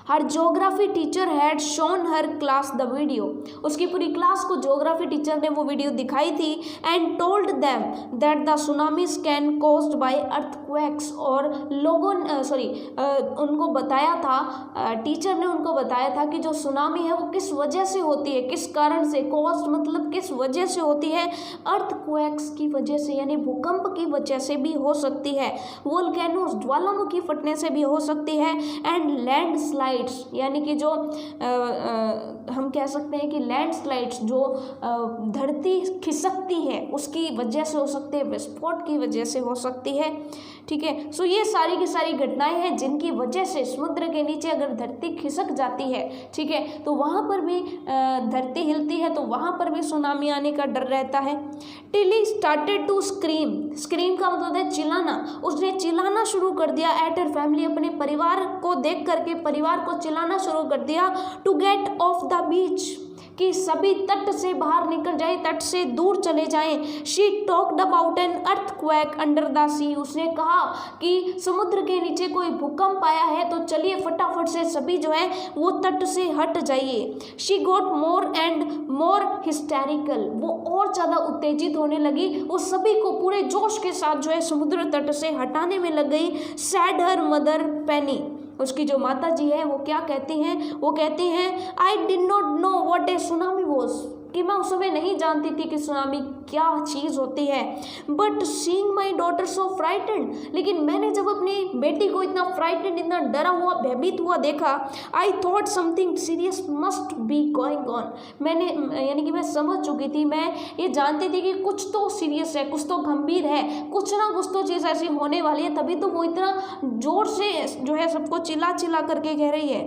Her geography teacher had shown her class the video, उसकी पूरी क्लास को ज्योग्राफी टीचर ने वो वीडियो दिखाई थी। And told them that the tsunamis can caused by earthquakes, और लोगों उनको बताया था, टीचर ने उनको बताया था कि जो सुनामी है वो किस वजह से होती है, किस कारण से, कॉज्ड मतलब किस वजह से होती है, अर्थक्वेक्स की वजह से यानी भूकंप की वजह से भी हो सकती है, वोल्केनोस ज्वालामुखी फटने से भी हो सकती है, एंड लैंडस्लाइड यानी कि जो हम कह सकते हैं कि लैंडस्लाइड्स जो धरती खिसकती है उसकी वजह से हो सकते हैं, विस्फोट की वजह से हो सकती है। ठीक है, सो ये सारी की सारी घटनाएं हैं जिनकी वजह से समुद्र के नीचे अगर धरती खिसक जाती है, ठीक है, तो वहाँ पर भी धरती हिलती है, तो वहाँ पर भी सुनामी आने का डर रहता है। Tilly started to scream, scream का मतलब है चिल्लाना, उसने चिल्लाना शुरू कर दिया एट हर फैमिली, अपने परिवार को देख करके परिवार को चिल्लाना शुरू कर दिया, to get off the beach, कि सभी तट से बाहर निकल जाए, तट से दूर चले जाएं। She talked about an earthquake under the sea, उसने कहा कि समुद्र के नीचे कोई भूकंप आया है, तो चलिए फटाफट से सभी जो है वो तट से हट जाइए। She got more and more hysterical, वो और ज़्यादा उत्तेजित होने लगी, वो सभी को पूरे जोश के साथ जो है समुद्र तट से हटाने में लग गई। सैड हर मदर पेनी, उसकी जो माता जी है वो क्या कहती हैं, वो कहती हैं I did not know what A tsunami was, कि मैं उस समय नहीं जानती थी कि सुनामी क्या चीज़ होती है। But seeing my daughter so frightened, लेकिन मैंने जब अपनी बेटी को इतना फ्राइटेंड, इतना डरा हुआ, भयभीत हुआ देखा, I thought something serious must be going on, मैंने यानी कि मैं समझ चुकी थी, मैं ये जानती थी कि कुछ तो सीरियस है, कुछ तो गंभीर है, कुछ ना कुछ तो चीज़ ऐसी होने वाली है, तभी तो वो इतना जोर से जो है सबको चिल्ला चिल्ला करके कह रही है।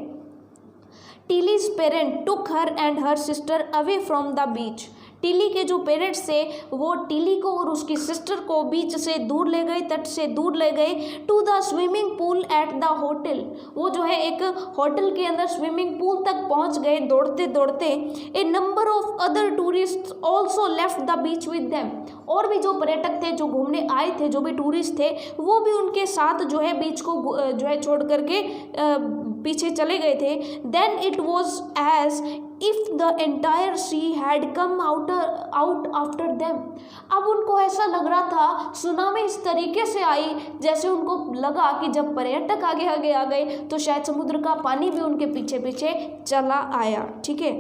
Tilly's parent took her and her sister away from the beach, Tilly के जो पेरेंट्स थे वो टिली को और उसकी सिस्टर को बीच से दूर ले गए, तट से दूर ले गए। To the swimming pool at the hotel, वो जो है एक होटल के अंदर स्विमिंग पूल तक पहुंच गए दौड़ते दौड़ते। A number of other tourist also left the beach with them, और भी जो पर्यटक थे जो घूमने आए थे, जो भी टूरिस्ट थे, वो भी उनके साथ जो है बीच को जो है छोड़ करके पीछे चले गए थे। Then it was as if the entire sea had come out after them, अब उनको ऐसा लग रहा था, सुनामी इस तरीके से आई जैसे उनको लगा कि जब पर्यटक आगे आगे आ गए तो शायद समुद्र का पानी भी उनके पीछे पीछे चला आया। ठीक है,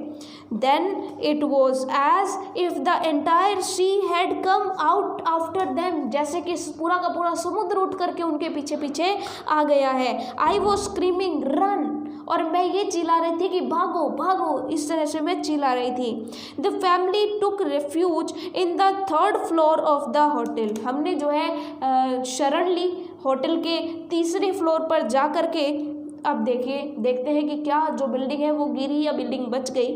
then it was as if the entire sea had come out after them, जैसे कि पूरा का पूरा समुद्र उठ करके उनके पीछे पीछे आ गया है। आई वॉज स्क्रीमिंग रन, और मैं ये चिल्ला रही थी कि भागो भागो, इस तरह से मैं चिल्ला रही थी। The family took refuge in the third floor of the hotel, हमने जो है शरण ली होटल के तीसरे फ्लोर पर जा कर के। अब देखते हैं कि क्या जो बिल्डिंग है वो गिरी या बिल्डिंग बच गई।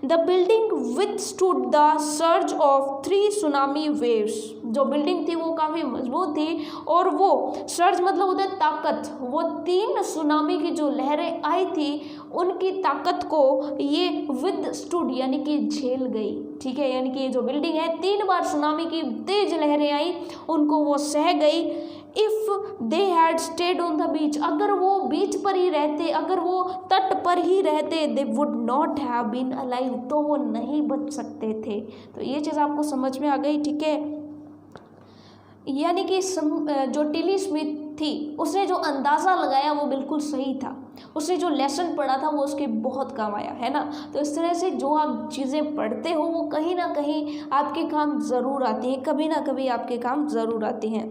The building withstood the surge of 3 tsunami waves, जो बिल्डिंग थी वो काफ़ी मजबूत थी, और वो सर्ज मतलब होता है ताकत, वो 3 सुनामी की जो लहरें आई थी उनकी ताकत को ये विथस्टूड यानी कि झेल गई। ठीक है, यानी कि ये जो बिल्डिंग है 3 बार सुनामी की तेज लहरें आई, उनको वो सह गई। If they had stayed on the beach, अगर वो बीच पर ही रहते, अगर वो तट पर ही रहते, they would not have been alive, तो वो नहीं बच सकते थे। तो ये चीज़ आपको समझ में आ गई। ठीक है, यानी कि जो टिली स्मिथ थी उसने जो अंदाज़ा लगाया वो बिल्कुल सही था, उसने जो लेसन पढ़ा था वो उसके बहुत काम आया, है ना। तो इस तरह से जो आप चीज़ें पढ़ते हो वो कहीं ना कहीं आपके काम ज़रूर आती हैं, कभी ना कभी आपके काम ज़रूर आती हैं।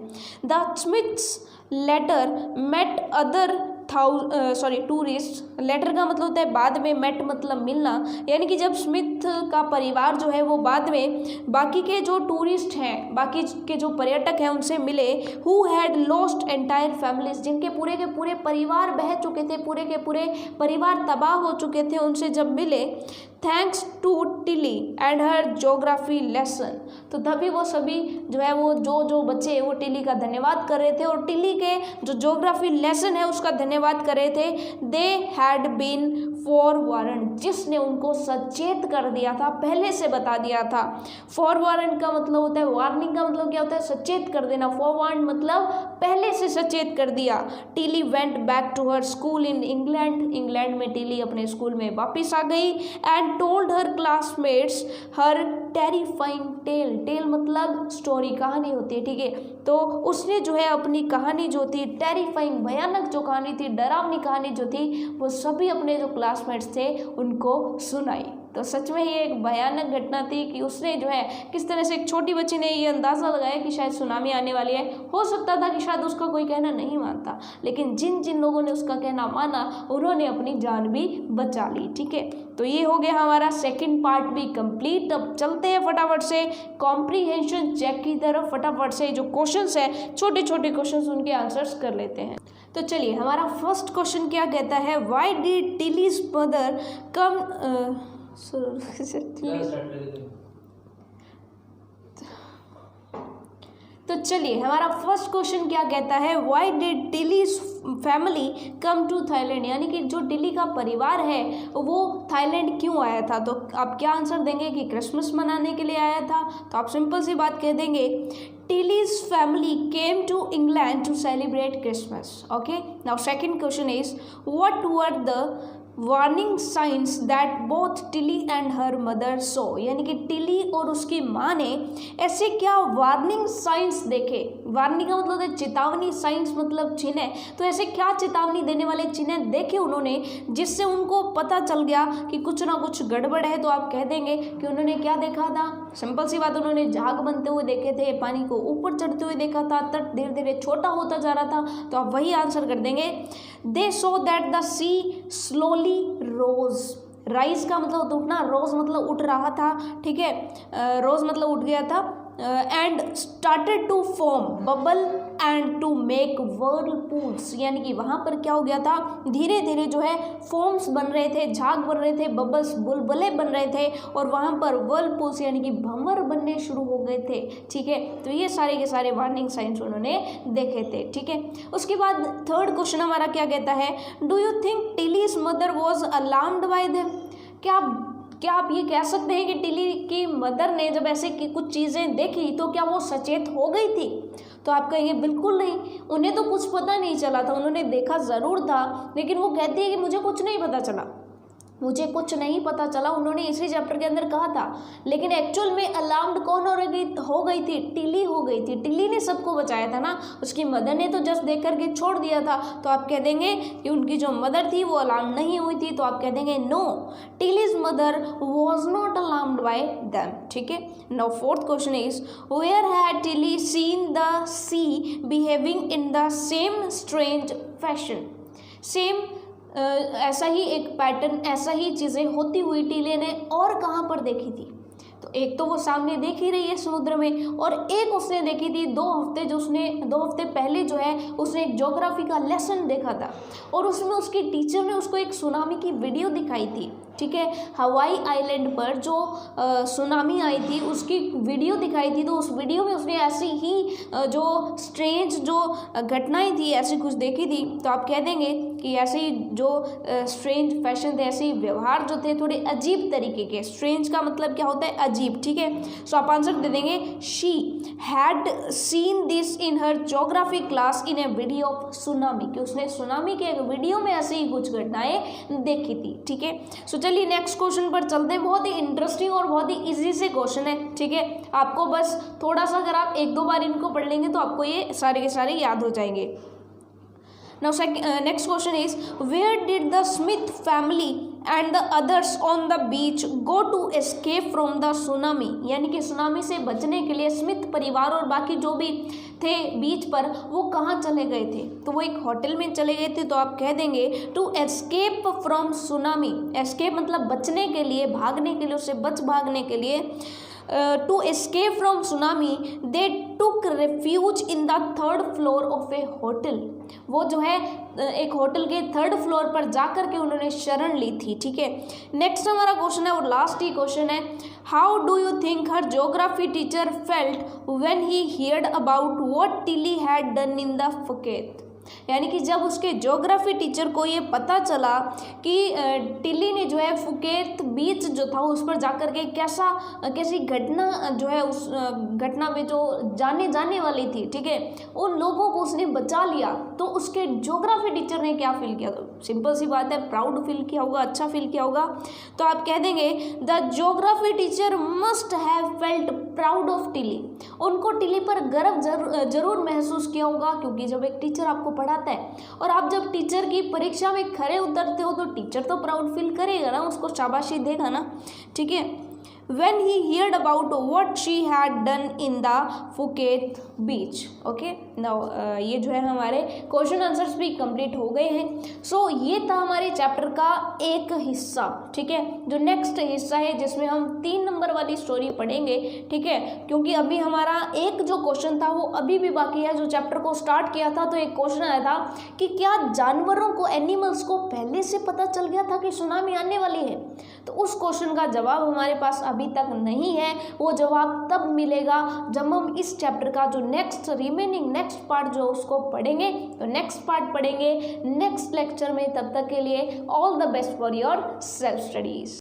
The Smiths later met other tourist, later का मतलब होता है बाद में, मेट मतलब मिलना, यानी कि जब स्मिथ का परिवार जो है वो बाद में बाकी के जो टूरिस्ट हैं, बाकी के जो पर्यटक हैं उनसे मिले। Who had lost entire families, जिनके पूरे के पूरे परिवार बह चुके थे, पूरे के पूरे परिवार तबाह हो चुके थे, उनसे जब मिले। Thanks to Tilly and her geography lesson, तो तभी वो सभी जो है वो जो बच्चे वो टिली का धन्यवाद कर रहे थे, और टिली के जो ज्योग्राफी लेसन है उसका धन्यवाद बात कर रहे थे, दे हैड बीन फॉरवार्न, जिसने उनको सचेत कर दिया था, पहले से बता दिया था। फॉरवार्न का मतलब होता है, वार्निंग का मतलब क्या होता है, सचेत कर देना। फॉरवार्न मतलब पहले से सचेत कर दिया। Tilly went back to her school in England, England में टिली अपने स्कूल में वापस आ गई। And told her classmates her terrifying tale, tale मतलब स्टोरी, कहानी होती है, ठीक है। तो उसने जो है अपनी कहानी जो थी, टेरिफाइंग भयानक जो कहानी थी, डरावनी कहानी जो थी, वो सभी अपने जो क्लासमेट्स थे उनको सुनाई। तो सच में ये एक भयानक घटना थी कि उसने जो है किस तरह से एक छोटी बच्ची ने ये अंदाज़ा लगाया कि शायद सुनामी आने वाली है। हो सकता था कि शायद उसका कोई कहना नहीं मानता, लेकिन जिन जिन लोगों ने उसका कहना माना उन्होंने अपनी जान भी बचा ली, ठीक है। तो ये हो गया हमारा सेकंड पार्ट भी कंप्लीट। अब चलते हैं फटाफट से कॉम्प्रीहेंशन चेक की तरफ। फटाफट से जो क्वेश्चंस है, छोटे छोटे क्वेश्चंस, उनके आंसर्स कर लेते हैं। तो चलिए, हमारा फर्स्ट क्वेश्चन क्या कहता है, why did Tilly's mother come तो चलिए, हमारा फर्स्ट क्वेश्चन क्या कहता है, why did Tilly's family come to Thailand, यानी कि जो टिली का परिवार है वो थाईलैंड क्यों आया था। तो आप क्या आंसर देंगे कि क्रिसमस मनाने के लिए आया था। तो आप सिंपल सी बात कह देंगे, Tilly's family came to England to celebrate Christmas. Okay, now second question is, what were the warning signs that both Tilly and her mother saw, यानी कि टिली और उसकी माँ ने ऐसे क्या वार्निंग साइंस देखे। वार्निंग का मतलब है चेतावनी, साइंस मतलब चिन्ह। तो ऐसे क्या चेतावनी देने वाले चिन्ह देखे उन्होंने जिससे उनको पता चल गया कि कुछ ना कुछ गड़बड़ है। तो आप कह देंगे कि उन्होंने क्या देखा था, सिंपल सी बात, उन्होंने झाग बनते हुए देखे थे, पानी को ऊपर चढ़ते हुए देखा था, तट धीरे धीरे छोटा होता जा रहा था। तो आप वही आंसर कर देंगे, they saw that the sea slowly rose. Rise का मतलब उठना, रोज मतलब उठ रहा था, ठीक है, रोज मतलब उठ गया था। And started to form bubble and to make whirlpools, यानी कि वहाँ पर क्या हो गया था, धीरे धीरे जो है फॉर्म्स बन रहे थे, झाग बन रहे थे, बबल्स बुलबुले बन रहे थे, और वहाँ पर वर्लपूल्स यानी कि भंवर बनने शुरू हो गए थे, ठीक है। तो ये सारे के सारे वार्निंग साइंस उन्होंने देखे थे, ठीक है। उसके बाद थर्ड क्वेश्चन हमारा क्या कहता है, do you think Tilly's mother was alarmed by them, क्या आप ये कह सकते हैं कि टिली की मदर ने जब ऐसे की कुछ चीज़ें देखी तो क्या वो सचेत हो गई थी। तो आप कहेंगे बिल्कुल नहीं, उन्हें तो कुछ पता नहीं चला था, उन्होंने देखा ज़रूर था, लेकिन वो कहती है कि मुझे कुछ नहीं पता चला, मुझे कुछ नहीं पता चला, उन्होंने इसी चैप्टर के अंदर कहा था। लेकिन एक्चुअल में अलार्म्ड कौन हो गई थी, टिली हो गई थी। टिली ने सबको बचाया था ना, उसकी मदर ने तो जस्ट देख करके छोड़ दिया था। तो आप कह देंगे कि उनकी जो मदर थी वो अलार्म नहीं हुई थी। तो आप कह देंगे no, Tilly's mother was not alarmed by them, ठीक है। Now fourth question is, where had Tilly seen the sea behaving in the same strange fashion. Same ऐसा ही एक पैटर्न, ऐसा ही चीज़ें होती हुई टिली ने और कहाँ पर देखी थी। तो एक तो वो सामने देख ही रही है समुद्र में, और एक उसने देखी थी 2 हफ्ते पहले जो है उसने एक ज्योग्राफी का लेसन देखा था, और उसमें उसकी टीचर ने उसको एक सुनामी की वीडियो दिखाई थी, ठीक है। हवाई आइलैंड पर जो सुनामी आई थी उसकी वीडियो दिखाई थी। तो उस वीडियो में उसने ऐसी ही जो स्ट्रेंज जो घटनाएं थी ऐसी कुछ देखी थी। तो आप कह देंगे कि ऐसे ही जो स्ट्रेंज फैशन थे, ऐसे ही व्यवहार जो थे थोड़े अजीब तरीके के। स्ट्रेंज का मतलब क्या होता है, अजीब, ठीक है। सो आप आंसर दे देंगे, she had seen this in her geography class in A video of tsunami, कि उसने सुनामी के एक वीडियो में ऐसे ही कुछ घटनाएं देखी थी, ठीक है। सो चलिए नेक्स्ट क्वेश्चन पर चलते हैं। बहुत ही इंटरेस्टिंग और बहुत ही इजी से क्वेश्चन है, ठीक है। आपको बस थोड़ा सा अगर आप 1-2 बार इनको पढ़ लेंगे तो आपको ये सारे के सारे याद हो जाएंगे। Now next question is, where did the Smith family and the others on the beach go to escape from the tsunami, यानी कि सुनामी से बचने के लिए स्मिथ परिवार और बाकी जो भी थे बीच पर वो कहाँ चले गए थे। तो वो एक होटल में चले गए थे। तो आप कह देंगे to escape from tsunami. Escape मतलब बचने के लिए, भागने के लिए, उससे भागने के लिए। To escape from tsunami they took refuge in the 3rd floor of a hotel. वो जो है एक होटल के 3rd फ्लोर पर जाकर के उन्होंने शरण ली थी, ठीक है। नेक्स्ट हमारा क्वेश्चन है और लास्ट ही क्वेश्चन है, how do you think her geography teacher felt when he heard about what Tilly had done in the Phuket. यानी कि जब उसके ज्योग्राफी टीचर को ये पता चला कि टिल्ली ने जो है फुकेत बीच जो था उस पर जाकर के कैसी घटना जो है उस घटना में जो जाने वाली थी, ठीक है, उन लोगों को उसने बचा लिया, तो उसके ज्योग्राफी टीचर ने क्या फील किया? तो सिंपल सी बात है, प्राउड फील किया होगा, अच्छा फील किया होगा। तो आप कह देंगे the geography teacher must have felt proud of Tilly. उनको टिल्ली पर गर्व जरूर महसूस किया होगा, क्योंकि जब एक टीचर आपको पढ़ाता है और आप जब टीचर की परीक्षा में खरे उतरते हो तो टीचर तो प्राउड फील करेगा ना, उसको शाबाशी देगा ना, ठीक है। when he heard about what she had done in the Phuket beach. Okay, now ये जो है हमारे क्वेश्चन आंसर्स भी कंप्लीट हो गए हैं। सो ये था हमारे चैप्टर का एक हिस्सा, ठीक है। जो नेक्स्ट हिस्सा है जिसमें हम 3 नंबर वाली स्टोरी पढ़ेंगे, ठीक है, क्योंकि अभी हमारा एक जो क्वेश्चन था वो अभी भी बाकी है। जो चैप्टर को स्टार्ट किया था तो एक क्वेश्चन आया था कि क्या जानवरों को, एनिमल्स को पहले से पता चल गया था कि सुनामी आने वाली है? तो उस क्वेश्चन का जवाब हमारे पास अभी तक नहीं है। वो जवाब तब मिलेगा जब हम इस चैप्टर का जो नेक्स्ट पार्ट जो उसको पढ़ेंगे। तो नेक्स्ट पार्ट पढ़ेंगे नेक्स्ट लेक्चर में। तब तक के लिए all the best for your self studies.